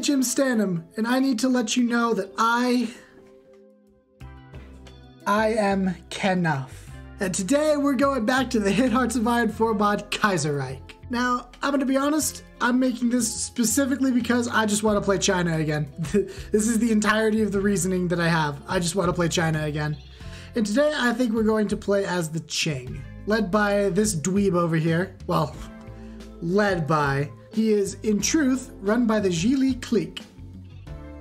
Jim Stanham, and I need to let you know that I am Kenough. And today we're going back to the Hit Hearts of Iron 4 mod Kaiserreich. Now, I'm gonna be honest, I'm making this specifically because I just want to play China again. This is the entirety of the reasoning that I have. I just want to play China again. And today I think we're going to play as the Qing, led by this dweeb over here. Well, led by. He is, in truth, run by the Zhili clique.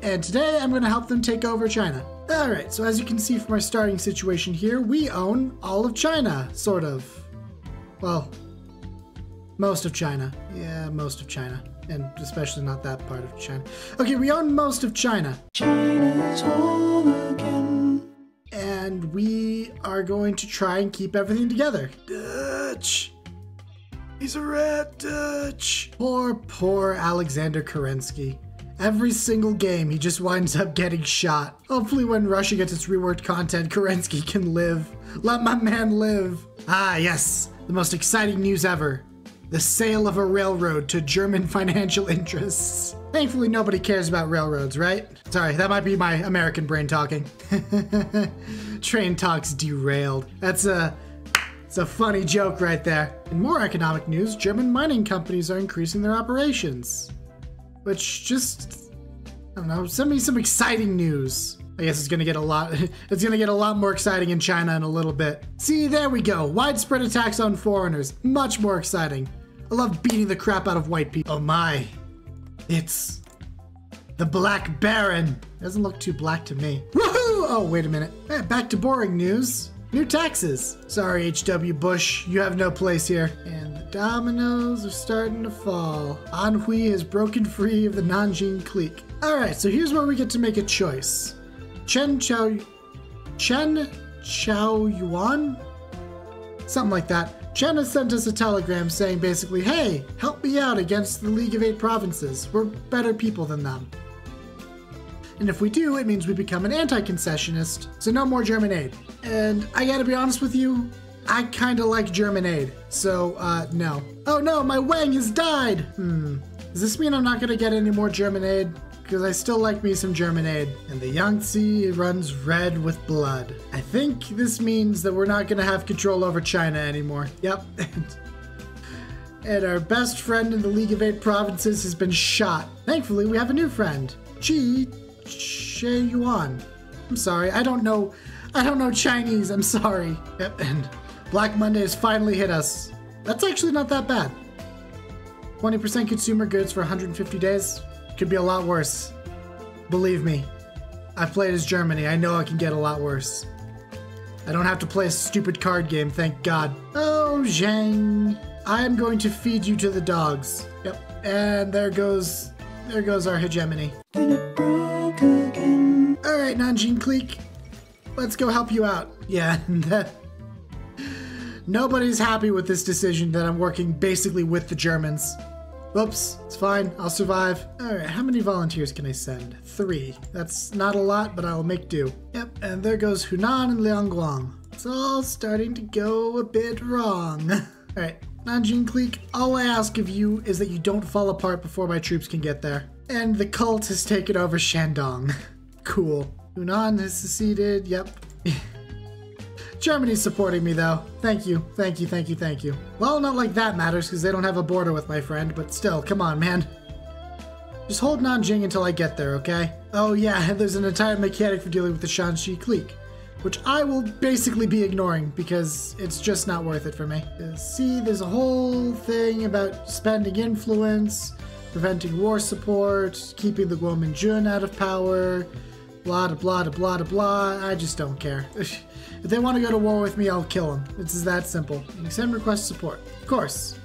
And today I'm gonna help them take over China. Alright, so as you can see from our starting situation here, we own all of China, sort of. Well, most of China. Yeah, most of China. And especially not that part of China. Okay, we own most of China. China's home again. And we are going to try and keep everything together. Dutch! He's a rat, Dutch! Poor Alexander Kerensky. Every single game, he just winds up getting shot. Hopefully when Russia gets its reworked content, Kerensky can live. Let my man live. Ah, yes. The most exciting news ever. The sale of a railroad to German financial interests. Thankfully, nobody cares about railroads, right? Sorry, that might be my American brain talking. Train talks derailed. It's a funny joke right there. In more economic news, German mining companies are increasing their operations. Which just, I don't know, send me some exciting news. I guess it's gonna get a lot more exciting in China in a little bit. See, there we go. Widespread attacks on foreigners. Much more exciting. I love beating the crap out of white people. Oh my. It's the Black Baron. Doesn't look too black to me. Woohoo! Oh, wait a minute. Back to boring news. New taxes. Sorry, H.W. Bush, you have no place here. And the dominoes are starting to fall. Anhui has broken free of the Nanjing clique. All right, so here's where we get to make a choice. Chen Chao Yuan? Something like that. Chen has sent us a telegram saying basically, hey, help me out against the League of Eight Provinces. We're better people than them. And if we do, it means we become an anti-concessionist, so no more German aid. And I gotta be honest with you, I kinda like German aid, so, no. Oh no, my Wang has died! Does this mean I'm not gonna get any more German aid? Because I still like me some German aid. And the Yangtze runs red with blood. I think this means that we're not gonna have control over China anymore. Yep. And our best friend in the League of Eight Provinces has been shot. Thankfully, we have a new friend. Yuan. I'm sorry, I don't know Chinese, I'm sorry. Yep, and Black Monday has finally hit us. That's actually not that bad. 20% consumer goods for 150 days. Could be a lot worse. Believe me, I've played as Germany, I know it can get a lot worse. I don't have to play a stupid card game, thank God. Oh, Zhang, I am going to feed you to the dogs. Yep, and there goes our hegemony. Alright, Nanjing clique, let's go help you out. Yeah, nobody's happy with this decision that I'm working basically with the Germans. Whoops, it's fine, I'll survive. Alright, how many volunteers can I send? 3. That's not a lot, but I'll make do. Yep, and there goes Hunan and Liangguang. It's all starting to go a bit wrong. Alright, Nanjing clique, all I ask of you is that you don't fall apart before my troops can get there. And the cult has taken over Shandong. Cool. Hunan has seceded, yep. Germany's supporting me though. Thank you, thank you, thank you, thank you. Well, not like that matters because they don't have a border with my friend, but still, come on, man. Just hold Nanjing until I get there, okay? Oh yeah, there's an entire mechanic for dealing with the Shanxi clique, which I will basically be ignoring because it's just not worth it for me. See, there's a whole thing about spending influence, preventing war support, keeping the Guominjun out of power, blah blah blah blah blah. I just don't care. If they want to go to war with me, I'll kill them. It's that simple. You send request support. Of course.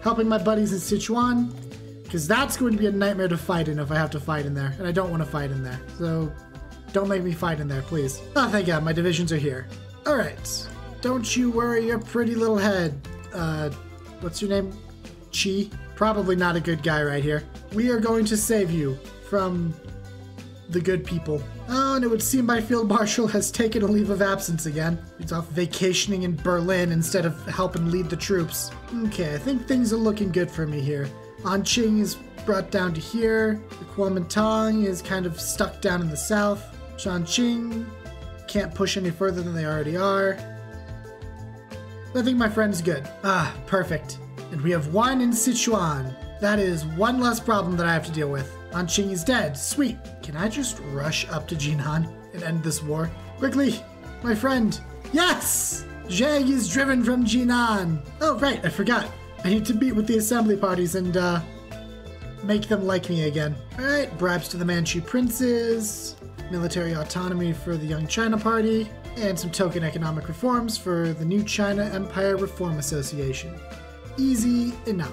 Helping my buddies in Sichuan, because that's going to be a nightmare to fight in if I have to fight in there, and I don't want to fight in there. So don't make me fight in there, please. Oh, thank God, my divisions are here. All right. Don't you worry your pretty little head. What's your name? Chi? Probably not a good guy right here. We are going to save you from the good people. Oh, and it would seem my field marshal has taken a leave of absence again. He's off vacationing in Berlin instead of helping lead the troops. Okay, I think things are looking good for me here. Qing is brought down to here. The Kuomintang is kind of stuck down in the south. Qing can't push any further than they already are. I think my friend's good. Ah, perfect. And we have one in Sichuan. That is one less problem that I have to deal with. Qing is dead. Sweet. Can I just rush up to Jinan and end this war? Quickly, my friend. Yes! Zhang is driven from Jinan. Oh, right, I forgot. I need to meet with the assembly parties and, make them like me again. All right, bribes to the Manchu princes, military autonomy for the Young China Party, and some token economic reforms for the New China Empire Reform Association. Easy enough.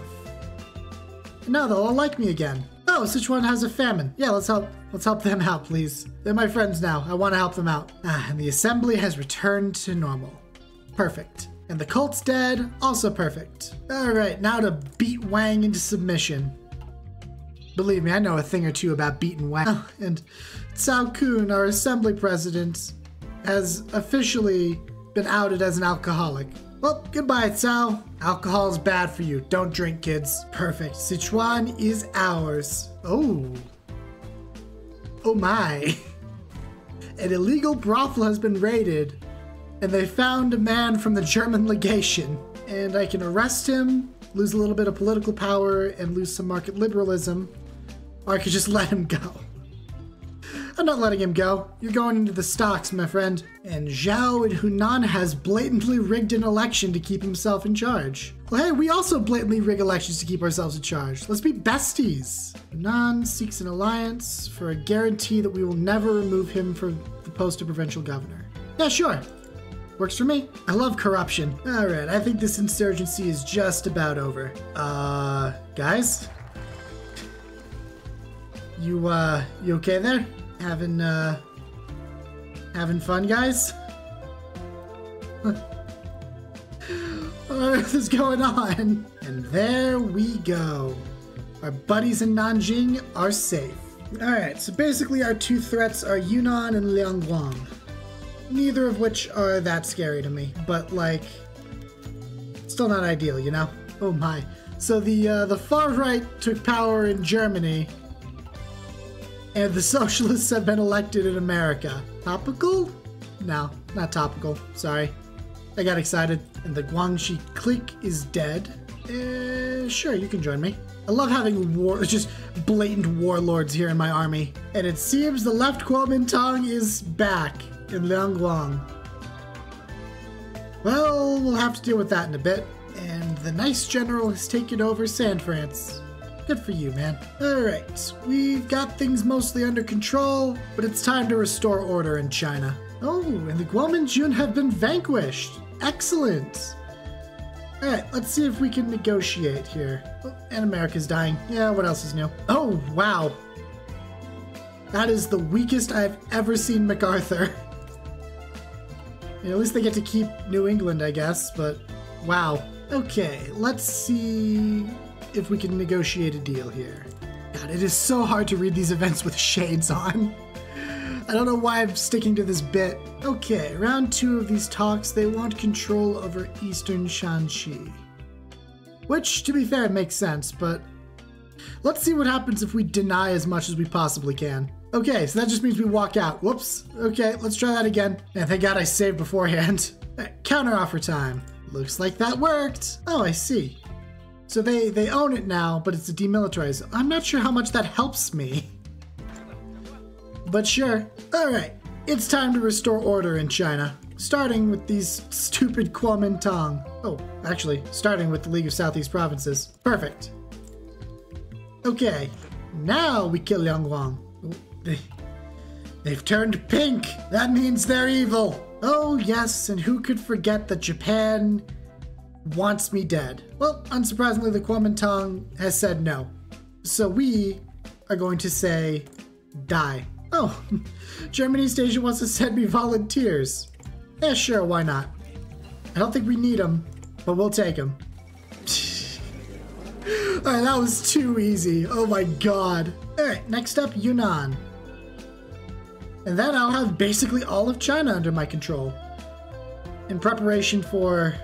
And now they'll all like me again. Oh, Sichuan has a famine. Yeah, let's help them out, please. They're my friends now. I want to help them out. Ah, and the assembly has returned to normal. Perfect. And the cult's dead. Also perfect. All right, now to beat Wang into submission. Believe me, I know a thing or two about beating Wang. Oh, and Cao Kun, our assembly president, has officially been outed as an alcoholic. Well, goodbye, Cao. Alcohol is bad for you. Don't drink, kids. Perfect. Sichuan is ours. Oh. Oh my. An illegal brothel has been raided, and they found a man from the German legation. And I can arrest him, lose a little bit of political power, and lose some market liberalism. Or I could just let him go. I'm not letting him go. You're going into the stocks, my friend. And Zhao in Hunan has blatantly rigged an election to keep himself in charge. Well, hey, we also blatantly rig elections to keep ourselves in charge. Let's be besties. Hunan seeks an alliance for a guarantee that we will never remove him from the post of provincial governor. Yeah, sure. Works for me. I love corruption. All right, I think this insurgency is just about over. Guys? You okay there? Having fun, guys? What on earth is going on? And there we go. Our buddies in Nanjing are safe. Alright, so basically our two threats are Yunnan and Liangguang. Neither of which are that scary to me, but like, still not ideal, you know? Oh my. So the far right took power in Germany, and the socialists have been elected in America. Topical? No, not topical. Sorry. I got excited. And the Guangxi clique is dead. Sure, you can join me. I love having just blatant warlords here in my army. And it seems the left Kuomintang is back in Liangguang. Well, we'll have to deal with that in a bit. And the nice general has taken over San France. Good for you, man. Alright, we've got things mostly under control, but it's time to restore order in China. Oh, and the Guominjun have been vanquished. Excellent. Alright, let's see if we can negotiate here. Oh, and America's dying. Yeah, what else is new? Oh, wow. That is the weakest I've ever seen MacArthur. At least they get to keep New England, I guess, but wow. Okay, let's see if we can negotiate a deal here. God, it is so hard to read these events with shades on. I don't know why I'm sticking to this bit. Okay, round 2 of these talks, they want control over eastern Shanxi. Which, to be fair, makes sense, but let's see what happens if we deny as much as we possibly can. Okay, so that just means we walk out. Whoops. Okay, let's try that again. And thank God I saved beforehand. Counteroffer time. Looks like that worked. Oh, I see. So they own it now, but it's a demilitarized. I'm not sure how much that helps me. But sure. Alright, it's time to restore order in China. Starting with these stupid Kuomintang. Oh, actually, starting with the League of Southeast Provinces. Perfect. Okay, now we kill Liangguang. Oh, they've turned pink. That means they're evil. Oh yes, and who could forget that Japan wants me dead? Well, unsurprisingly, the Kuomintang has said no. So we are going to say, die. Oh, Germany station wants to send me volunteers. Yeah, sure, why not? I don't think we need them, but we'll take them. Alright, that was too easy. Oh my god. Alright, next up, Yunnan. And then I'll have basically all of China under my control. In preparation for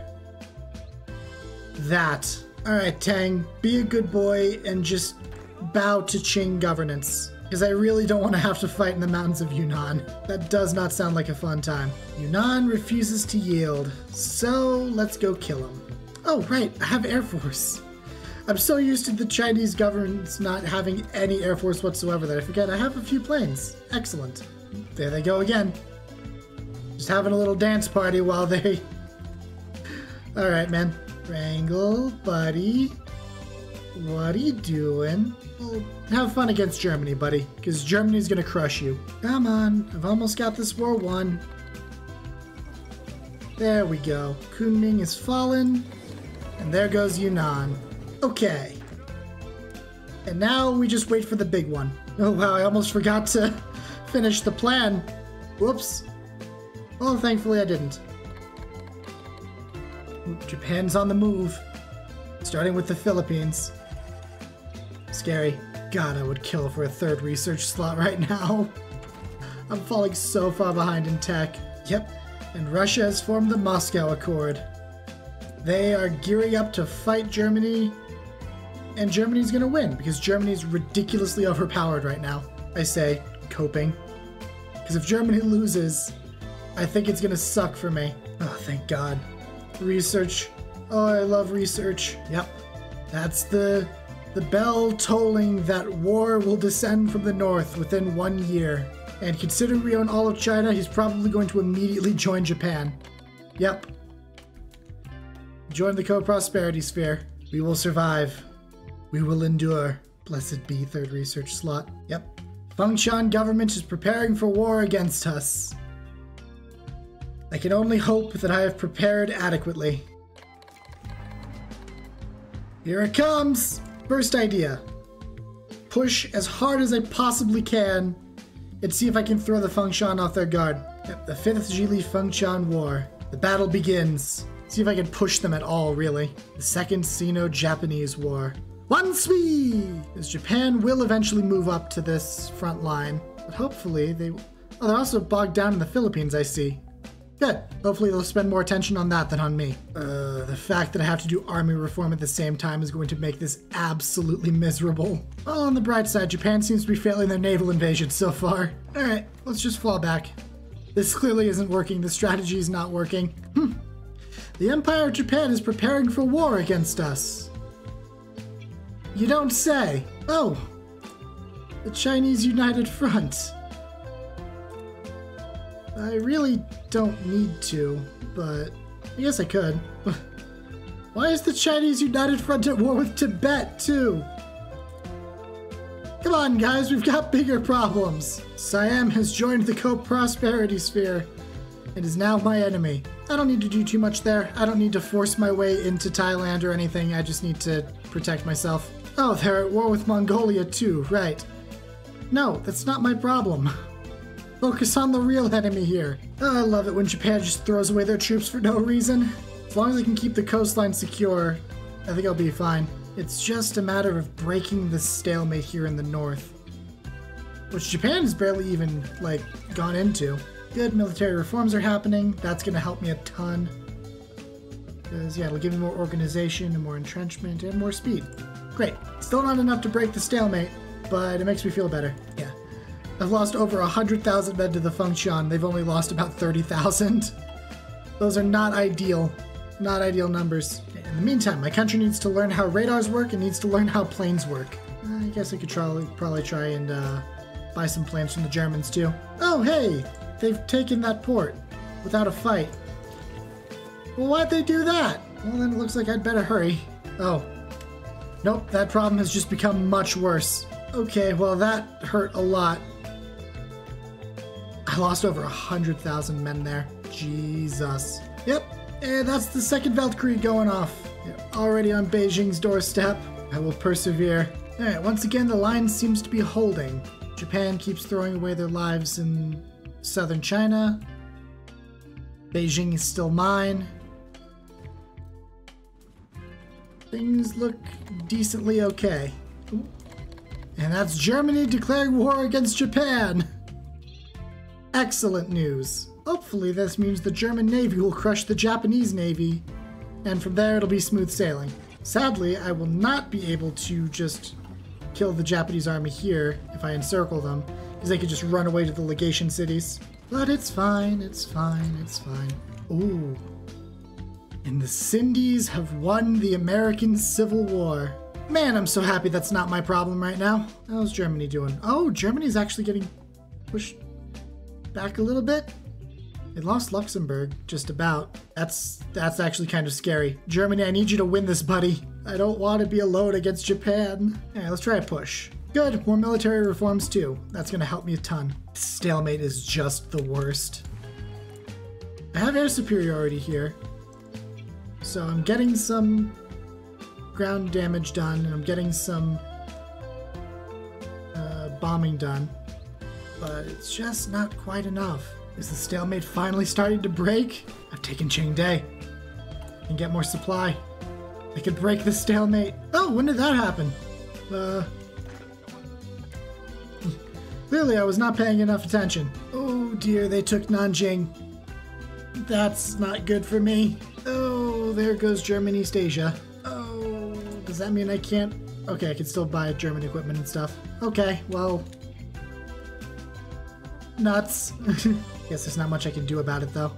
that. Alright, Tang, be a good boy and just bow to Qing governance, because I really don't want to have to fight in the mountains of Yunnan. That does not sound like a fun time. Yunnan refuses to yield, so let's go kill him. Oh, right, I have Air Force. I'm so used to the Chinese government not having any Air Force whatsoever that I forget I have a few planes. Excellent. There they go again. Just having a little dance party while they... Alright, man. Wrangle, buddy. What are you doing? Well, have fun against Germany, buddy, because Germany's gonna crush you. Come on, I've almost got this war won. There we go. Kunming is fallen, and there goes Yunnan. Okay. And now we just wait for the big one. Oh wow, I almost forgot to finish the plan. Whoops. Well, thankfully I didn't. Japan's on the move. Starting with the Philippines. Scary. God, I would kill for a third research slot right now. I'm falling so far behind in tech. Yep. And Russia has formed the Moscow Accord. They are gearing up to fight Germany. And Germany's gonna win, because Germany's ridiculously overpowered right now. I say, coping. Because if Germany loses, I think it's gonna suck for me. Oh, thank God. Research. Oh, I love research. Yep. That's the bell tolling that war will descend from the north within 1 year. And considering we own all of China, he's probably going to immediately join Japan. Yep. Join the co-prosperity sphere. We will survive. We will endure. Blessed be third research slot. Yep. Fengshan government is preparing for war against us. I can only hope that I have prepared adequately. Here it comes! First idea. Push as hard as I possibly can and see if I can throw the Fengshan off their guard. Yep, the 5th Zhili-Fengshan War. The battle begins. See if I can push them at all, really. The 2nd Sino-Japanese War. Once we! As Japan will eventually move up to this front line. But hopefully they... Oh, they're also bogged down in the Philippines, I see. Good. Hopefully they'll spend more attention on that than on me. The fact that I have to do army reform at the same time is going to make this absolutely miserable. Well, on the bright side, Japan seems to be failing their naval invasion so far. Alright, let's just fall back. This clearly isn't working. The strategy is not working. The Empire of Japan is preparing for war against us. You don't say. Oh, the Chinese United Front. I really don't need to, but I guess I could. Why is the Chinese United Front at war with Tibet, too? Come on, guys, we've got bigger problems. Siam has joined the co-prosperity sphere and is now my enemy. I don't need to do too much there. I don't need to force my way into Thailand or anything. I just need to protect myself. Oh, they're at war with Mongolia, too, right. No, that's not my problem. Focus on the real enemy here. Oh, I love it when Japan just throws away their troops for no reason. As long as I can keep the coastline secure, I think I'll be fine. It's just a matter of breaking the stalemate here in the north. Which Japan has barely even, like, gone into. Good military reforms are happening. That's gonna help me a ton. Because, yeah, it'll give me more organization and more entrenchment and more speed. Great. Still not enough to break the stalemate, but it makes me feel better. Yeah. I've lost over 100,000 men to the Fengshan. They've only lost about 30,000. Those are not ideal. Not ideal numbers. In the meantime, my country needs to learn how radars work and needs to learn how planes work. I guess I could probably try and buy some planes from the Germans too. Oh, hey! They've taken that port without a fight. Well, why'd they do that? Well, then it looks like I'd better hurry. Oh. Nope, that problem has just become much worse. Okay, well that hurt a lot. I lost over 100,000 men there. Jesus. Yep, and that's the second Weltkrieg going off. They're already on Beijing's doorstep. I will persevere. Alright, once again the line seems to be holding. Japan keeps throwing away their lives in southern China. Beijing is still mine. Things look decently okay. Ooh. And that's Germany declaring war against Japan! Excellent news. Hopefully this means the German Navy will crush the Japanese Navy, and from there it'll be smooth sailing. Sadly, I will not be able to just kill the Japanese army here if I encircle them, because they could just run away to the legation cities. But it's fine, it's fine, it's fine. Ooh. And the Sindies have won the American Civil War. Man, I'm so happy that's not my problem right now. How's Germany doing? Oh, Germany's actually getting pushed back a little bit. They lost Luxembourg, just about. That's actually kind of scary. Germany, I need you to win this, buddy. I don't want to be alone against Japan. All right, let's try a push. Good, more military reforms too. That's gonna help me a ton. Stalemate is just the worst. I have air superiority here. So I'm getting some ground damage done, and I'm getting some bombing done. But it's just not quite enough. Is the stalemate finally starting to break? I've taken Qing and get more supply. I could break the stalemate. Oh, when did that happen? Clearly I was not paying enough attention. Oh dear, they took Nanjing. That's not good for me. Oh, there goes German East Asia. Oh, does that mean I can't? Okay, I can still buy German equipment and stuff. Okay, well, nuts. Guess there's not much I can do about it though.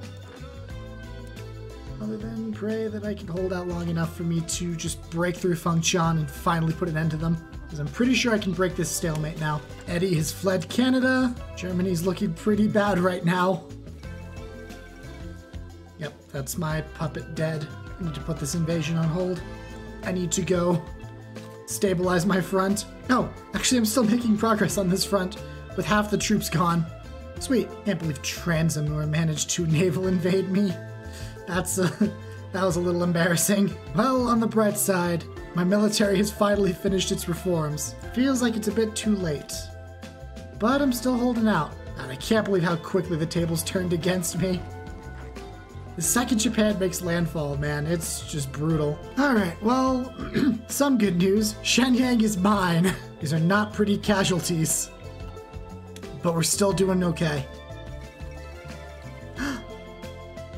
Other than pray that I can hold out long enough for me to just break through Fengtian and finally put an end to them. Because I'm pretty sure I can break this stalemate now. Eddie has fled Canada. Germany's looking pretty bad right now. Yep, that's my puppet dead. I need to put this invasion on hold. I need to go stabilize my front. No, actually I'm still making progress on this front with half the troops gone. Sweet. Can't believe Transamur managed to naval invade me. That was a little embarrassing. Well, on the bright side, my military has finally finished its reforms. Feels like it's a bit too late. But I'm still holding out. And I can't believe how quickly the tables turned against me. The second Japan makes landfall, man, it's just brutal. Alright, well, some good news. Shenyang is mine. These are not pretty casualties. But we're still doing okay.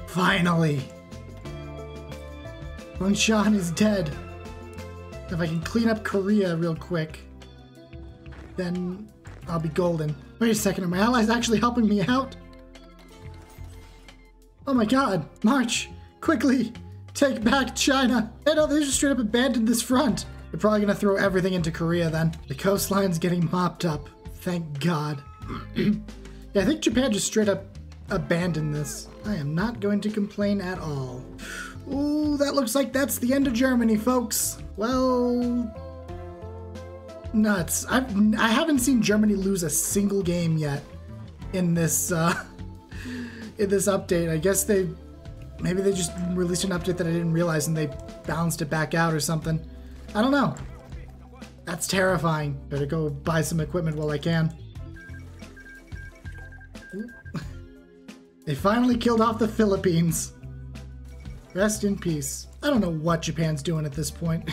Finally! Fengtian is dead. If I can clean up Korea real quick, then I'll be golden. Wait a second, are my allies actually helping me out? Oh my god, march! Quickly! Take back China! Hey, no, they just straight up abandoned this front. They're probably gonna throw everything into Korea then. The coastline's getting mopped up. Thank god. Yeah, I think Japan just straight up abandoned this. I am not going to complain at all. Ooh, that looks like that's the end of Germany, folks. Well, nuts. I haven't seen Germany lose a single game yet in this update. I guess maybe they just released an update that I didn't realize and they balanced it back out or something. I don't know. That's terrifying. Better go buy some equipment while I can. They finally killed off the Philippines. Rest in peace. I don't know what Japan's doing at this point.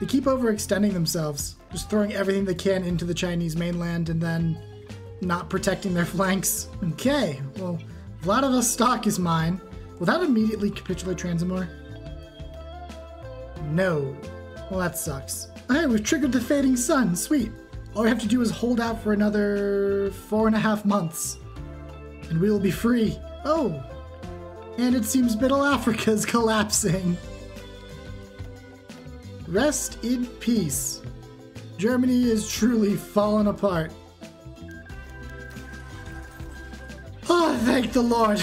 They keep overextending themselves, just throwing everything they can into the Chinese mainland and then not protecting their flanks. Okay, well, Vladivostok is mine. Will that immediately capitulate Transamur? No. Well, that sucks. Alright, we've triggered the fading sun. Sweet. All we have to do is hold out for another 4.5 months. And we will be free. Oh, and it seems Middle Africa is collapsing. Rest in peace. Germany is truly fallen apart. Oh, thank the Lord.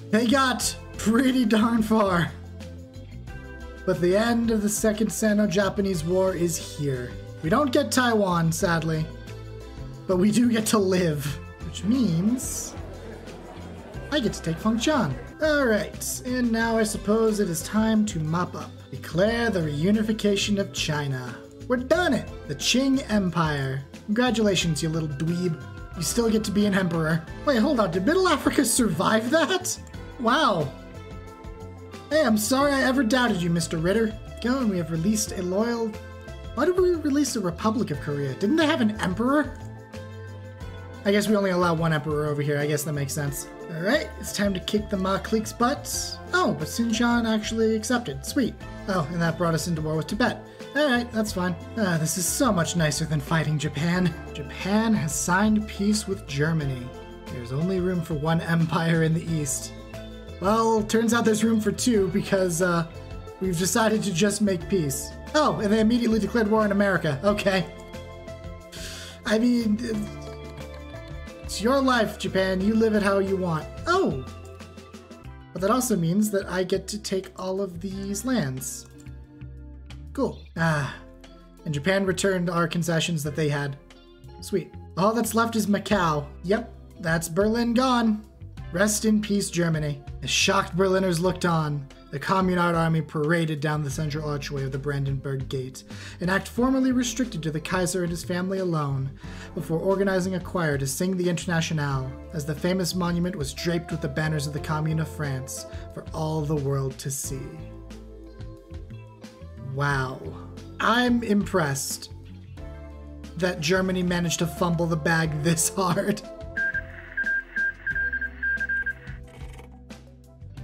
They got pretty darn far. But the end of the Second Sino-Japanese War is here. We don't get Taiwan, sadly. But we do get to live, which means I get to take Fengtian. Alright, and now I suppose it is time to mop up. Declare the reunification of China. We're done it! The Qing Empire. Congratulations, you little dweeb. You still get to be an emperor. Wait, hold on, did Middle Africa survive that? Wow. Hey, I'm sorry I ever doubted you, Mr. Ritter. Go, and we have released a loyal... Why did we release the Republic of Korea? Didn't they have an emperor? I guess we only allow one emperor over here. I guess that makes sense. All right, it's time to kick the Ma clique's butts. Oh, but Xinjiang actually accepted. Sweet. Oh, and that brought us into war with Tibet. All right, that's fine. This is so much nicer than fighting Japan. Japan has signed peace with Germany. There's only room for one empire in the east. Well, turns out there's room for two because we've decided to just make peace. Oh, and they immediately declared war on America. Okay. I mean, it's your life, Japan. You live it how you want. Oh! But that also means that I get to take all of these lands. Cool. And Japan returned our concessions that they had. Sweet. All that's left is Macau. Yep, that's Berlin gone. Rest in peace, Germany. As shocked Berliners looked on, the Communist army paraded down the central archway of the Brandenburg Gate, an act formerly restricted to the Kaiser and his family alone, before organizing a choir to sing the Internationale, as the famous monument was draped with the banners of the Commune of France for all the world to see. Wow. I'm impressed that Germany managed to fumble the bag this hard.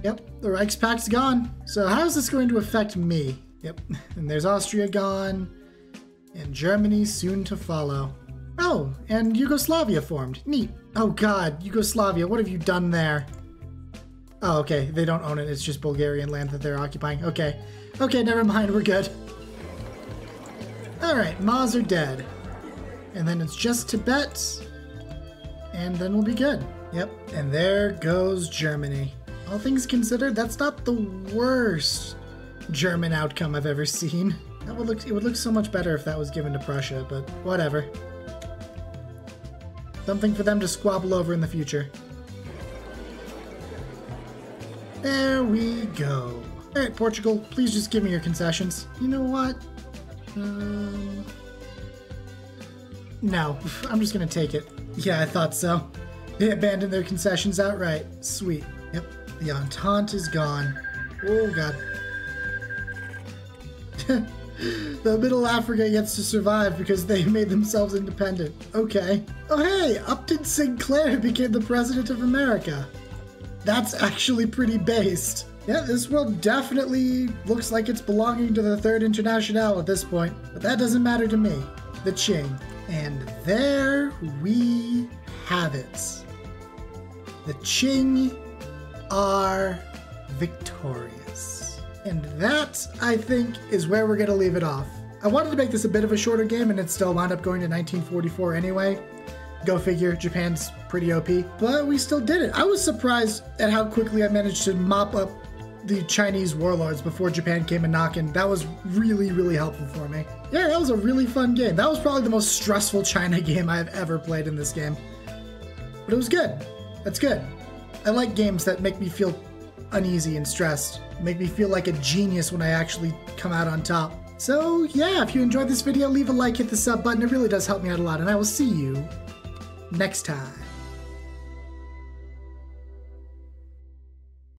Yep, the Reichspact's gone. So how is this going to affect me? Yep, and there's Austria gone, and Germany soon to follow. Oh, and Yugoslavia formed. Neat. Oh god, Yugoslavia, what have you done there? Oh, okay, they don't own it. It's just Bulgarian land that they're occupying. Okay. Okay, never mind, we're good. Alright, Ma's are dead. And then it's just Tibet, and then we'll be good. Yep, and there goes Germany. All things considered, that's not the worst German outcome I've ever seen. It would look so much better if that was given to Prussia, but whatever. Something for them to squabble over in the future. There we go. Alright, Portugal, please just give me your concessions. You know what? No, I'm just gonna take it. Yeah, I thought so. They abandoned their concessions outright. Sweet. Yep. The Entente is gone. Oh, God. The Middle Africa gets to survive because they made themselves independent. Okay. Oh, hey! Upton Sinclair became the President of America. That's actually pretty based. Yeah, this world definitely looks like it's belonging to the Third Internationale at this point. But that doesn't matter to me. The Qing. And there we have it. The Qing are victorious. And that, I think, is where we're going to leave it off. I wanted to make this a bit of a shorter game, and it still wound up going to 1944 anyway. Go figure, Japan's pretty OP. But we still did it. I was surprised at how quickly I managed to mop up the Chinese warlords before Japan came a knocking. That was really, really helpful for me. Yeah, that was a really fun game. That was probably the most stressful China game I've ever played in this game. But it was good. That's good. I like games that make me feel uneasy and stressed. Make me feel like a genius when I actually come out on top. So yeah, if you enjoyed this video, leave a like, hit the sub button. It really does help me out a lot, and I will see you next time.